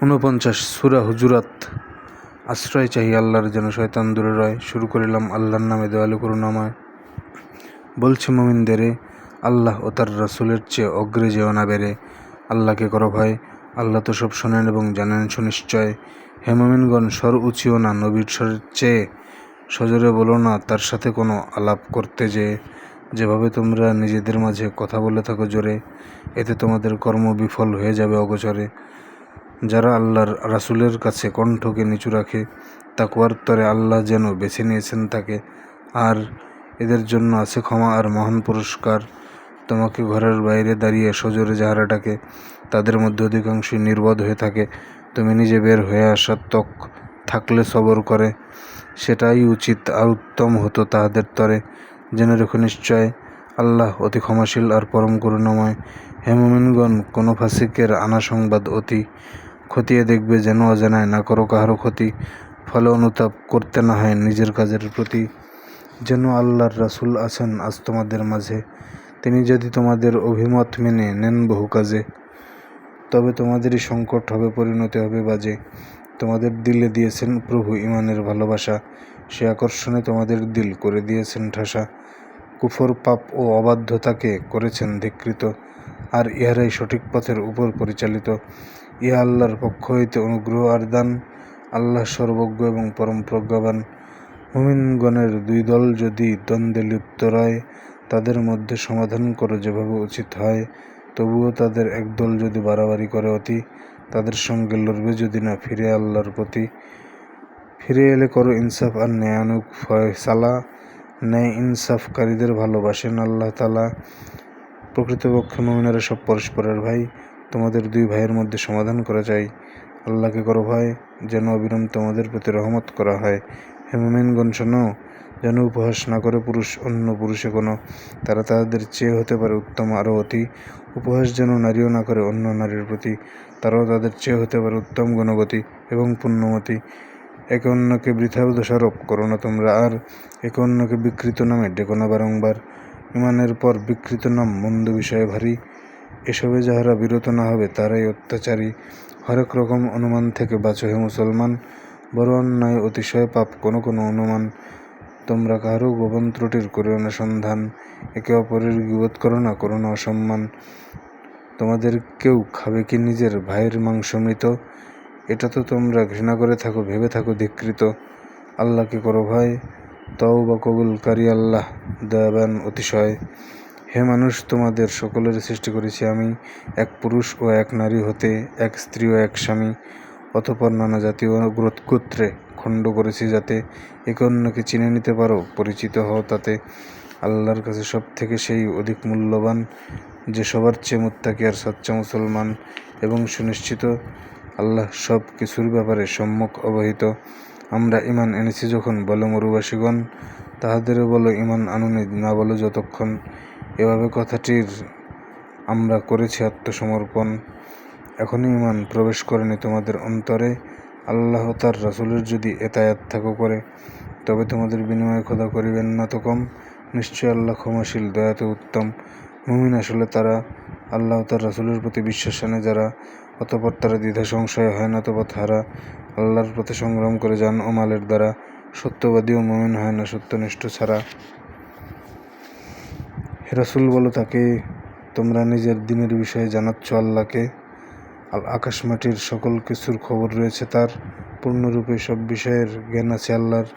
49 সূরা হুজুরাত। আশ্রয় চাহি আল্লাহর, যেন শয়তান দূরে রয়। শুরু করিলাম আল্লাহর নামে, দয়ালু করুণাময়। বলছে মুমিনদেরে, আল্লাহ ও তার রাসূলের চেয়ে অগ্রে যেও না বেড়ে। আল্লাহকে করো ভয়, আল্লাহ তো সব শোনেন এবং জানেন সুনিশ্চয়। হে মুমিনগণ, স্বর উঁচিও না নবীর স্বরের চেয়ে, সজোরে বলো না তার সাথে কোনো আলাপ করতে যেভাবে তোমরা নিজেদের মাঝে কথা বলে থাকো জোরে, এতে তোমাদের কর্ম বিফল হয়ে যাবে অগোচরে। যারা আল্লাহর রাসূলের কাছে কণ্ঠকে নিচু রাখে, তাকওয়ার তরে আল্লাহ যেন বেছে নিয়েছেন তাকে, আর এদের জন্য আছে ক্ষমা আর মহান পুরস্কার। তোমাকে ঘরের বাইরে দাঁড়িয়ে সজোরে যাহারা ডাকে, তাদের মধ্যে অধিকাংশই নির্বোধ হয়ে থাকে। তুমি নিজে বের হয়ে আসা তক থাকলে সবর করে, সেটাই উচিত আর উত্তম হতো তাহাদের তরে। জেনে রেখো নিশ্চয় আল্লাহ অতি ক্ষমাশীল আর পরম করুণাময়। হে মুমিনগণ, কোনো ফাসিকের আনা সংবাদ অতি খতিয়ে দেখবে, যেন অজানায় না করো কাহারও ক্ষতি, ফলে অনুতাপ করতে না হয় নিজের কাজের প্রতি। যেন আল্লাহর রাসূল আছেন আজ তোমাদের মাঝে, তিনি যদি তোমাদের অভিমত মেনে নেন বহু কাজে, তবে তোমাদেরই সংকট হবে, পরিণতি হবে বাজে। তোমাদের দিলে দিয়েছেন প্রভু ঈমানের ভালোবাসা, সে আকর্ষণে তোমাদের দিল করে দিয়েছেন ঠাসা। কুফর, পাপ ও অবাধ্যতাকে করেছেন ধিক্কৃত, আর ইহারাই সঠিক পথের উপর পরিচালিত। ইহা আল্লাহর পক্ষ হইতে অনুগ্রহ আর দান, আল্লাহ সর্বজ্ঞ এবং পরম প্রজ্ঞাবান। মুমিনগণের দুই দল যদি দ্বন্দ্বে লিপ্ত রয়, তাদের মধ্যে সমাধান করো যেভাবে উচিত হয়। তবুও তাদের একদল যদি বাড়াবাড়ি করে অতি, তাদের সঙ্গে লড়বে যদি না ফিরে আল্লাহর প্রতি। ফিরে এলে করো ইনসাফ আর ন্যায়ানুগ ফয়সালা, ন্যায় ইনসাফকারীদের ভালোবাসেন আল্লাহ তাআলা। প্রকৃতপক্ষে মুমিনেরা সব পরস্পরের ভাই, তোমাদের দুই ভাইয়ের মধ্যে সমাধান করা চাই। আল্লাহকে করো ভয়, যেন অবিরাম তোমাদের প্রতি রহমত করা হয়। হে মুমিনগণ শোনো, যেন উপহাস না করে পুরুষ অন্য পুরুষে কোনো, তারা তাদের চেয়ে হতে পারে উত্তম আরও অতি। উপহাস যেন নারীও না করে অন্য নারীর প্রতি, তারাও তাদের চেয়ে হতে পারে উত্তম গুণবতী এবং পুণ্যমতী। একে অন্যকে বৃথা দোষারোপ করো না তোমরা, আর একে অন্যকে বিকৃত নামে ডেকো না বারংবার। ঈমানের পর বিকৃত নাম মন্দ বিষয়ে ভারী, এসবে যাহারা বিরত না হবে তারাই অত্যাচারী। হরেক রকম অনুমান থেকে বাঁচো হে মুসলমান, বড় অন্যায় অতিশয় পাপ কোনো কোনো অনুমান। তোমরা কাহারও গোপন ত্রুটির করিও না সন্ধান, একে অপরের গীবত করো না, করো না অসম্মান। তোমাদের কেউ খাবে কি নিজের ভাইয়ের মাংস মৃত, এটা তো তোমরা ঘৃণা করে থাকো, ভেবে থাকো ধিক্কৃত। আল্লাহকে করো ভয়, তওবা কবুলকারী আল্লাহ দয়াবান অতিশয়। হে মানুষ, তোমাদের সকলের সৃষ্টি করেছি আমি, এক পুরুষ ও এক নারী হতে, এক স্ত্রী ও এক স্বামী। অতঃপর নানা জাতি ও গোত্রে খণ্ড করেছি, যাতে একে অন্যকে চিনে নিতে পারো, পরিচিত হও তাতে। আল্লাহর কাছে সব থেকে সেই অধিক মূল্যবান, যে সবার চেয়ে মুত্তাকি আর সচ্চা মুসলমান, এবং সুনিশ্চিত আল্লাহ সব কিছুর ব্যাপারে সম্যক অবহিত। আমরা ঈমান এনেছি যখন বলে মরুবাসীগণ, তাহাদেরও বলো ঈমান আনুনি না বলো যতক্ষণ। এভাবে কথাটির আমরা করেছি আত্মসমর্পণ। এখনই ঈমান প্রবেশ করেনি তোমাদের অন্তরে, আল্লাহ তার রাসূলের যদি এতায়াত থাকো করে, তবে তোমাদের বিনিময়ে খোদা করিবেন না তো কম। নিশ্চয় আল্লাহ ক্ষমাশীল, দয়াতে উত্তম। মুমিন আসলে তারা, আল্লাহ তার রাসূলের প্রতি বিশ্বাস আনে যারা, অতঃপর তারা দ্বিধা সংশয় হয় না তো পথহারা, আল্লাহর পথে সংগ্রাম করে জান ও মালের দ্বারা। সত্যবাদী ও মুমিন হয় না সত্যনিষ্ঠ ছাড়া। হে রাসূল, বলো তাকে, তোমরা নিজের দ্বীনের বিষয়ে জানাচ্ছ আল্লাহকে। আকাশ মাটির সকল কিছুর খবর রয়েছে তার, পূর্ণরূপে সব বিষয়ের জ্ঞান আছে আল্লাহর।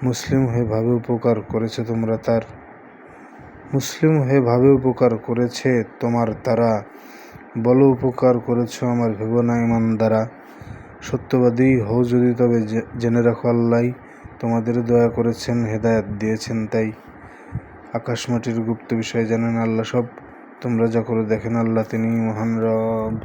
মুসলিম হয়ে ভাবে উপকার করেছে তোমরা তার, মুসলিম হয়ে ভাবে উপকার করেছে তোমার তারা। বলো উপকার করেছ আমার, ভেবো না ঈমান দ্বারা। সত্যবাদী হও যদি, তবে জেনে রাখো আল্লাহই তোমাদের দয়া করেছেন, হেদায়াত দিয়েছেন তাই। আকাশ মাটির গুপ্ত বিষয় জানেন আল্লাহ সব, তোমরা যা করো দেখেন আল্লাহ, তিনিই মহান রব।